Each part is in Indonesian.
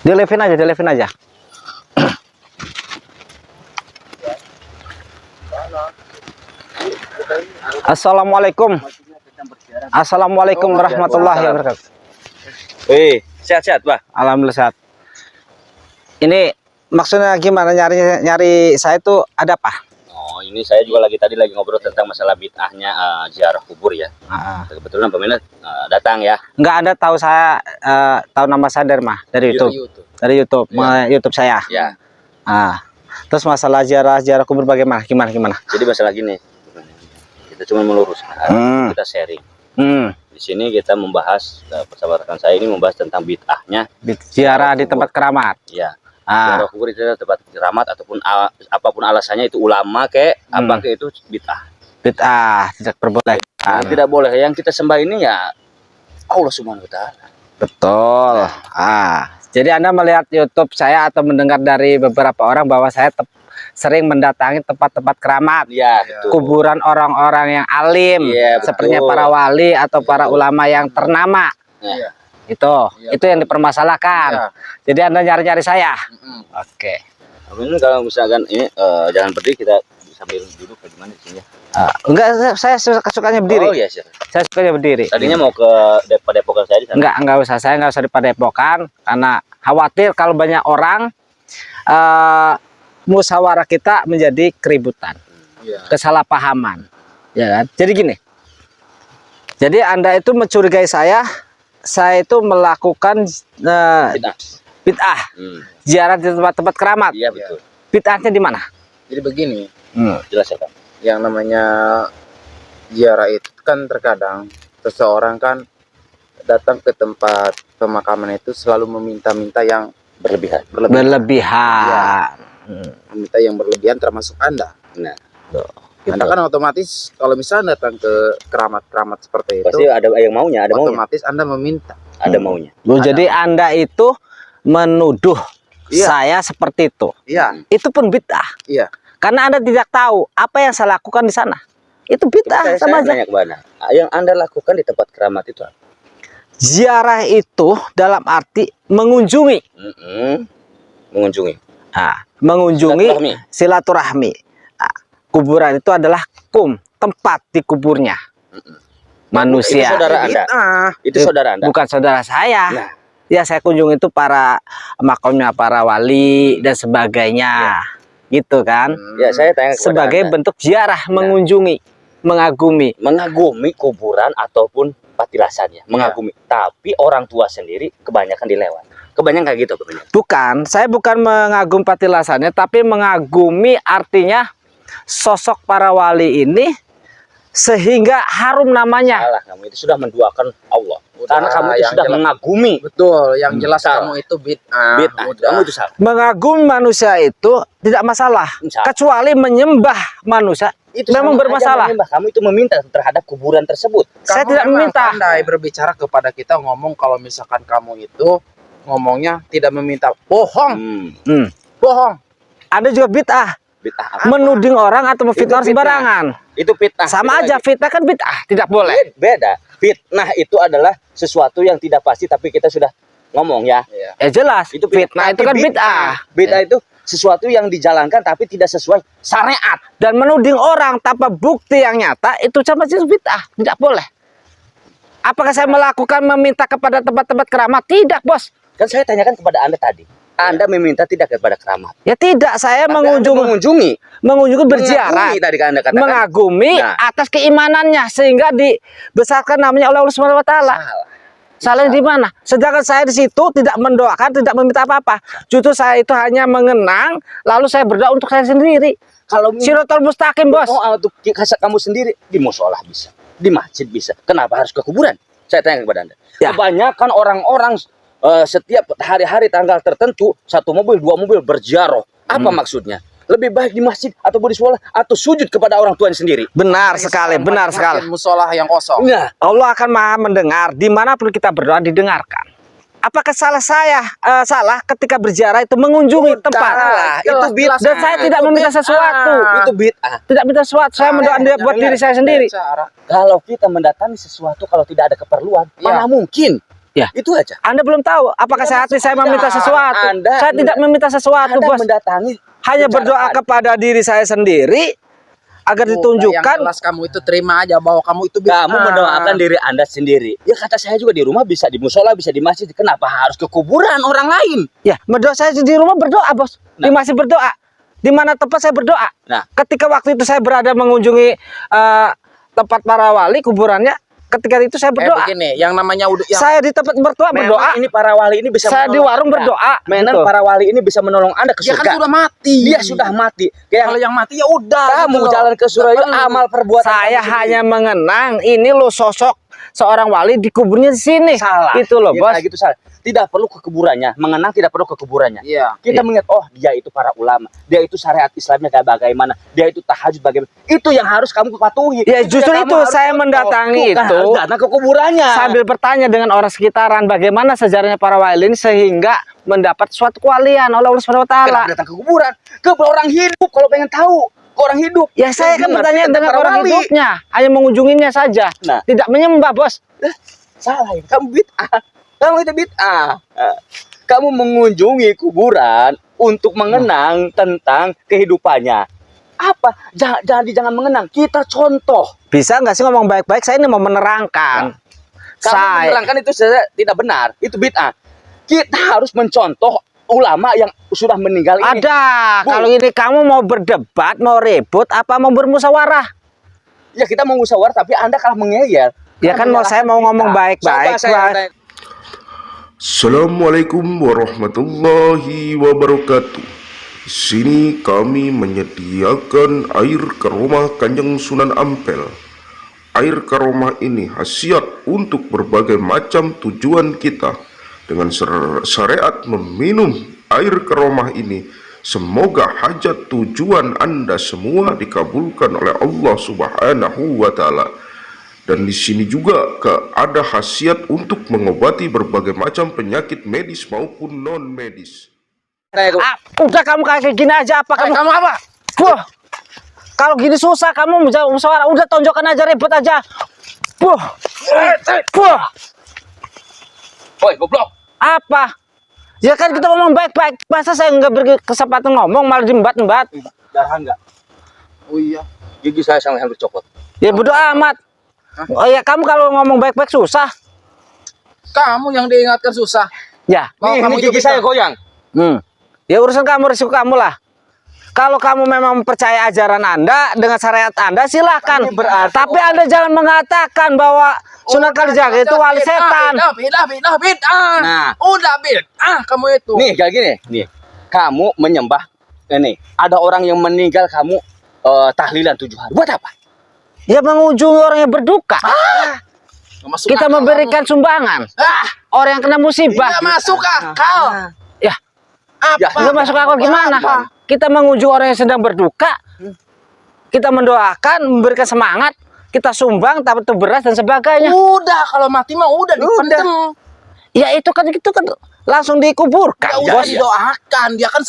Di live aja. Assalamualaikum. Assalamualaikum warahmatullahi wabarakatuh. Sehat-sehat, Pak. Alhamdulillah sehat. Ini maksudnya gimana nyari saya tuh ada apa? Oh, ini saya juga tadi lagi ngobrol tentang masalah bid'ahnya ziarah kubur ya. Kebetulan peminat datang ya. Enggak, Anda tahu saya tahu nama saya dari mana? Dari YouTube. Dari YouTube, Ya. YouTube saya. Ya. Terus masalah ziarah kubur bagaimana? Gimana? Jadi masalah gini. Kita cuma meluruskan, kita sharing. Di sini kita membahas persahabatan saya ini membahas tentang bid'ahnya Ziarah di tempat keramat. Ya. Ziarah kubur itu adalah tempat keramat ataupun apapun alasannya, itu ulama apa itu bid'ah. Bid'ah tidak diperbolehkan. Tidak boleh. Yang kita sembah ini ya Allah Subhanahu wa taala. Betul. Jadi Anda melihat YouTube saya atau mendengar dari beberapa orang bahwa saya sering mendatangi tempat-tempat keramat, Ya, betul. kuburan orang-orang yang alim, seperti para wali atau para ulama yang ternama. Ya. Itu yang dipermasalahkan. Jadi Anda nyari-nyari saya. Oke. Ini kalau misalkan ini jangan berdiri, kita sambil duduk bagaimana di sini? Enggak, saya sukanya berdiri. Oh iya, sir. Saya sukanya berdiri. Tadinya mau ke Padepokan saya di sana. Enggak usah, saya enggak usah di Padepokan karena khawatir kalau banyak orang musyawarah kita menjadi keributan, kesalahpahaman, ya kan? Jadi gini. Jadi Anda itu mencurigai saya itu melakukan bid'ah. Ziarah di tempat-tempat keramat. Iya, betul. Bid'ahnya di mana? Jadi begini, Jelas ya, Pak. yang namanya ziarah itu kan terkadang seseorang kan datang ke tempat pemakaman itu selalu meminta-minta yang Berlebihan. Berlebihan. meminta yang berlebihan, termasuk Anda. Nah, Anda kan otomatis kalau misalnya datang ke keramat-keramat seperti itu, pasti ada yang maunya, otomatis Anda meminta. Ada maunya. Jadi Anda itu menuduh saya seperti itu. Iya, Itu pun bid'ah. iya. Karena Anda tidak tahu apa yang saya lakukan di sana. Itu bid'ah sama aja. Nanya ke Bana, yang Anda lakukan di tempat keramat itu apa? Ziarah itu dalam arti mengunjungi. Mengunjungi. Mengunjungi silaturahmi. Kuburan itu adalah tempat di kuburnya manusia. Itu saudara Anda. Itu saudara Anda. Bukan saudara saya. Nah. Ya, saya kunjungi itu para makamnya para wali dan sebagainya. Gitu kan. Ya, saya tanya kepada Sebagai Anda. bentuk ziarah, mengunjungi, mengagumi. Mengagumi kuburan ataupun patilasannya, mengagumi. Tapi orang tua sendiri kebanyakan dilewat. Kebanyakan kayak gitu kebanyakan. Bukan, saya bukan mengagumi patilasannya, tapi mengagumi artinya sosok para wali ini sehingga harum namanya. Salah, kamu itu sudah menduakan Allah. Karena kamu itu yang sudah jelas. mengagumi. Betul, yang jelas Salah. kamu itu bid'ah. Bid'ah. Kamu itu salah. Mengagumi manusia itu tidak masalah, kecuali menyembah manusia Itu memang sama bermasalah. aja menyembah. Kamu itu meminta terhadap kuburan tersebut. Saya Kamu tidak memang meminta. pandai berbicara kepada kita, ngomong kalau misalkan kamu itu ngomongnya tidak meminta, bohong, bohong. Anda juga bid'ah, Bid'ah apa? menuding orang atau memfitnah Itu fitnah. sembarangan. Itu fitnah. Sama Beda aja, lagi. fitnah kan bid'ah, tidak boleh. Beda. Fitnah itu adalah sesuatu yang tidak pasti tapi kita sudah ngomong ya. Ya jelas, Itu fitnah itu kan bid'ah. Bid'ah itu sesuatu yang dijalankan tapi tidak sesuai syariat. Dan menuding orang tanpa bukti yang nyata itu sama jenis bid'ah, tidak boleh. Apakah saya melakukan meminta kepada tempat-tempat keramat? Tidak, bos. Kan saya tanyakan kepada Anda tadi. Anda meminta tidak kepada keramat. Ya tidak, saya Tapi Anda mengunjungi berziarah, Mengagumi tadi kan Anda katakan. mengagumi Nah. atas keimanannya sehingga dibesarkan namanya oleh Allah Subhanahu wa taala. Salahnya di mana? Sedangkan saya di situ tidak mendoakan, tidak meminta apa-apa. Justru saya itu hanya mengenang, lalu saya berdoa untuk saya sendiri. Kalau Siratal mustaqim, bos. untuk kamu sendiri di musola bisa, di masjid bisa. Kenapa harus ke kuburan? Saya tanya kepada Anda. Ya. Kebanyakan orang-orang setiap hari-hari tanggal tertentu 1 mobil 2 mobil berziarah. Apa maksudnya? Lebih baik di masjid atau di sekolah atau sujud kepada orang tuanya sendiri. Benar sekali, benar sekali. Musola yang kosong. Nah, Allah akan maha mendengar dimanapun kita berdoa didengarkan. Apakah salah saya salah ketika berziarah itu mengunjungi tempat? salah. Itu bid'ah. Dan saya tidak meminta sesuatu. Itu bid'ah. Tidak minta sesuatu. Saya mendoakan dia buat diri saya sendiri. Kalau kita mendatangi sesuatu kalau tidak ada keperluan, mana mungkin? Ya. Itu aja. Anda belum tahu apakah saya meminta sesuatu. Saya tidak meminta sesuatu, Anda Bos. mendatangi Hanya berdoa kepada diri saya sendiri agar Yang ditunjukkan. jelas kamu itu terima aja bahwa kamu itu kamu mendoakan diri Anda sendiri. Ya kata saya juga di rumah bisa di musola, bisa di masjid. Kenapa harus ke kuburan orang lain? Ya, berdoa saya di rumah berdoa, Bos. Di masjid berdoa. Di mana tempat saya berdoa. Nah. Ketika waktu itu saya berada mengunjungi tempat para wali kuburannya, ketika itu saya berdoa. begini, yang namanya udah Saya di tempat berdoa berdoa. Memang ini para wali ini bisa Saya di menolong warung Anda. berdoa. Memang Betul. para wali ini bisa menolong Anda ke dia surga. kan sudah mati. Dia sudah mati. Kayak Kalau yang mati ya udah. kamu gitu loh. jalan ke surga itu Betul. amal perbuatan Saya kamu hanya sendiri. mengenang ini loh sosok seorang wali di kuburnya di sini. Salah. Itu loh, Ya, Bos. kayak gitu salah. Tidak perlu ke kuburannya, mengenang tidak perlu ke kuburannya. Iya. Kita mengingat, oh dia itu para ulama, dia itu syariat Islamnya kayak bagaimana, dia itu tahajud bagaimana. Itu yang harus kamu patuhi. Ya, justru yang itu kamu harus saya contoh. mendatangi Bukan itu. harus datang ke kuburannya. Sambil bertanya dengan orang sekitaran bagaimana sejarahnya para wali ini sehingga mendapat suatu kewalian oleh Allah Subhanahu wa taala. Kenapa datang ke kuburan? Ke orang hidup kalau pengen tahu. Ke orang hidup. Ya saya kan Yang bertanya ngerti dengan tentang orang para wali. hidupnya, hanya mengunjunginya saja. Nah. Tidak menyembah, Bos. Salah ini. Kamu bid'ah. Kamu itu bid'ah. Kamu mengunjungi kuburan untuk mengenang tentang kehidupannya. Apa? Jangan mengenang. Kita contoh. Bisa nggak sih ngomong baik-baik? Saya ini mau menerangkan. Kamu menerangkan itu tidak benar. Itu bid'ah. Kita harus mencontoh ulama yang sudah meninggal ini. Ada. Bu. Kalau ini kamu mau berdebat, mau ribut, apa mau bermusyawarah? Ya kita mau musyawarah tapi Anda kalah mengeyel. Ya kan mau saya mau ngomong baik-baik. Coba saya tanya. Assalamualaikum warahmatullahi wabarakatuh. Di sini kami menyediakan air karomah Kanjeng Sunan Ampel. Air karomah ini khasiat untuk berbagai macam tujuan kita. Dengan syariat meminum air karomah ini, semoga hajat tujuan Anda semua dikabulkan oleh Allah Subhanahu wa taala. Dan di sini juga ada khasiat untuk mengobati berbagai macam penyakit medis maupun non medis. Udah kamu kayak gini aja apa kamu? Kamu apa? Wah, kalau gini susah kamu menjawab musyawarah. Udah tonjokkan aja, ribut aja. Wah, wah, Woi, goblok. apa? Ya kan kita ngomong baik-baik. Masa saya nggak berkesempatan ngomong malah diembat-embat? Darah enggak? Oh iya. Gigi saya sangat hampir copot. Ya bodo amat. Oh ya kamu kalau ngomong baik-baik susah. Kamu yang diingatkan susah. Ya. Mau kamu Ini gigi itu saya goyang. Ya urusan kamu, risiko kamu lah. Kalau kamu memang percaya ajaran Anda dengan syariat Anda silahkan. Tapi berarti- Tapi Anda jangan mengatakan bahwa Sunan Kalijaga itu wali setan. Bid'ah. Nah. Udah bid'ah kamu itu. Nih kayak gini, nih. Kamu menyembah ini. Ada orang yang meninggal kamu tahlilan 7 hari. Buat apa? Ya mengunjungi orang yang berduka. Nggak masuk Kita akal memberikan sumbangan. Orang yang kena kamu. musibah. Nggak masuk akal. Ya, Ya, Apa? nggak masuk akal gimana? Apa? Kita mengunjungi orang yang sedang berduka. Kita mendoakan, memberikan semangat. Kita sumbang, tapi itu beras dan sebagainya. Udah kalau mati mah udah dipendem. Ya itu kan langsung dikuburkan. Ya udah Bos. didoakan. Dia kan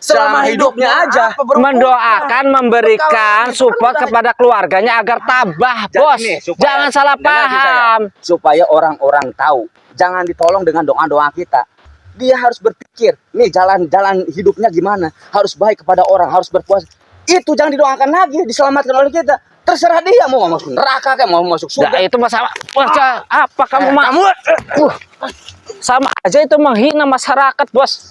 selama hidupnya aja. apa, berbuka. Mendoakan, memberikan Bekal, support udah. kepada keluarganya agar tabah, Jadi Bos. nih, supaya- Jangan salah dengar nih saya. paham. Supaya orang-orang tahu. Jangan ditolong dengan doa-doa kita. Dia harus berpikir, nih jalan-jalan hidupnya gimana. Harus baik kepada orang, harus berpuasa. Itu jangan didoakan lagi, diselamatkan oleh kita. Terserah dia mau masuk neraka kayak mau masuk Nah, surga. itu masalah. Wah, apa kamu mah? Sama aja itu menghina masyarakat, Bos.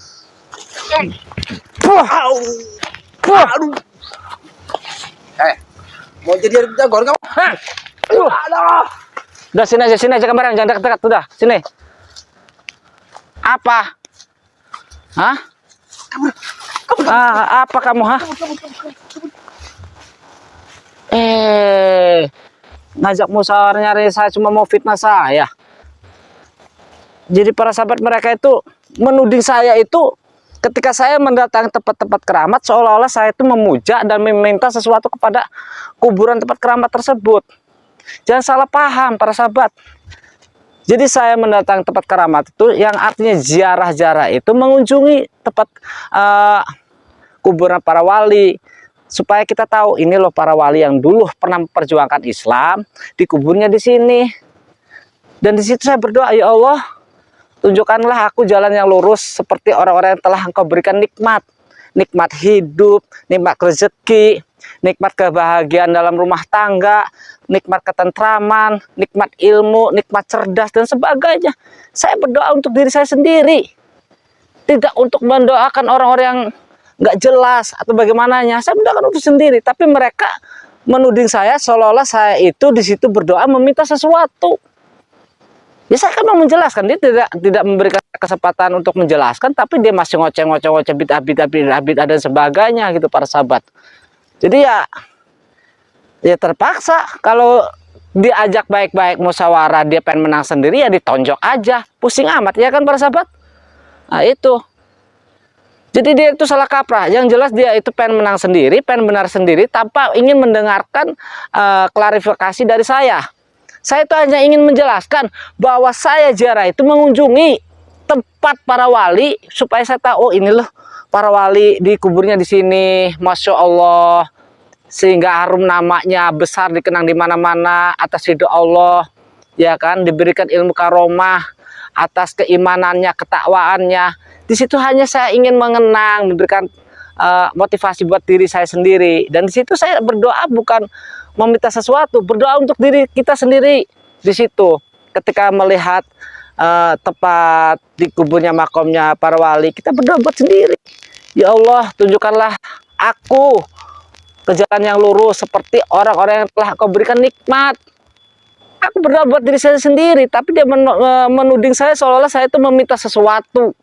Mau jadi jagoan kamu? Udah sini aja kemarin, jangan dekat-dekat, udah sini. Apa? Hah? Apa kamu, hah? Ngajak musyawarah nyari saya cuma mau fitnah saya. Jadi para sahabat mereka itu menuding saya itu ketika saya mendatangi tempat-tempat keramat seolah-olah saya itu memuja dan meminta sesuatu kepada kuburan tempat keramat tersebut. Jangan salah paham para sahabat. Jadi saya mendatangi tempat keramat itu yang artinya ziarah-ziarah itu mengunjungi tempat kuburan para wali supaya kita tahu ini loh para wali yang dulu pernah memperjuangkan Islam, dikuburnya di sini. Dan di situ saya berdoa, ya Allah, tunjukkanlah aku jalan yang lurus seperti orang-orang yang telah Engkau berikan nikmat. Nikmat hidup, nikmat rezeki, nikmat kebahagiaan dalam rumah tangga, nikmat ketentraman, nikmat ilmu, nikmat cerdas, dan sebagainya. Saya berdoa untuk diri saya sendiri. Tidak untuk mendoakan orang-orang yang nggak jelas atau bagaimananya. Saya mendoakan untuk sendiri. Tapi mereka menuding saya seolah-olah saya itu di situ berdoa meminta sesuatu. Ya saya kan mau menjelaskan, dia tidak memberikan kesempatan untuk menjelaskan, tapi dia masih ngoceh-ngoceh bid'ah dan sebagainya gitu para sahabat. Jadi ya terpaksa kalau diajak baik-baik musyawarah dia pengen menang sendiri ya ditonjok aja, pusing amat ya kan para sahabat. Nah itu. Jadi dia itu salah kaprah. Yang jelas dia itu pengen menang sendiri, pengen benar sendiri tanpa ingin mendengarkan klarifikasi dari saya. Saya itu hanya ingin menjelaskan bahwa saya ziarah itu mengunjungi tempat para wali supaya saya tahu, oh ini loh para wali di kuburnya di sini, masya Allah, sehingga harum namanya besar dikenang di mana-mana atas ridho Allah, ya kan, diberikan ilmu karomah atas keimanannya, ketakwaannya. Di situ hanya saya ingin mengenang, memberikan motivasi buat diri saya sendiri, dan di situ saya berdoa bukan meminta sesuatu, berdoa untuk diri kita sendiri. Di situ ketika melihat tepat di kuburnya makomnya para wali, kita berdoa buat sendiri, ya Allah tunjukkanlah aku ke jalan yang lurus seperti orang-orang yang telah Kau berikan nikmat. Aku berdoa buat diri saya sendiri, tapi dia menuding saya seolah-olah saya itu meminta sesuatu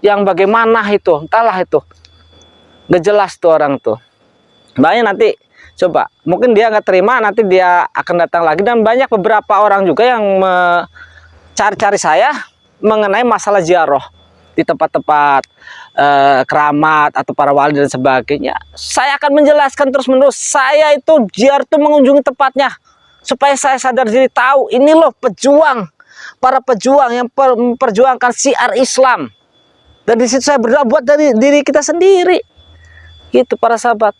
yang bagaimana itu, entahlah itu, nggak jelas tuh orang tuh. Banyak nanti coba, mungkin dia nggak terima, nanti dia akan datang lagi. Dan banyak beberapa orang juga yang cari-cari saya mengenai masalah ziarah di tempat-tempat keramat atau para wali dan sebagainya. Saya akan menjelaskan terus-menerus, saya itu ziarah itu mengunjungi tempatnya supaya saya sadar diri, tahu ini loh pejuang, para pejuang yang memperjuangkan syiar Islam. Dan di situ saya berdoa buat dari diri kita sendiri, gitu para sahabat.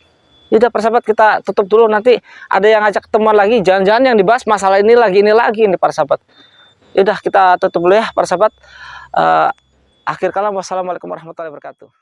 Yaudah para sahabat, kita tutup dulu, nanti ada yang ngajak ketemuan lagi, jangan-jangan yang dibahas masalah ini lagi ini para sahabat. Yaudah kita tutup dulu ya para sahabat. Akhir kalam, wassalamualaikum warahmatullahi wabarakatuh.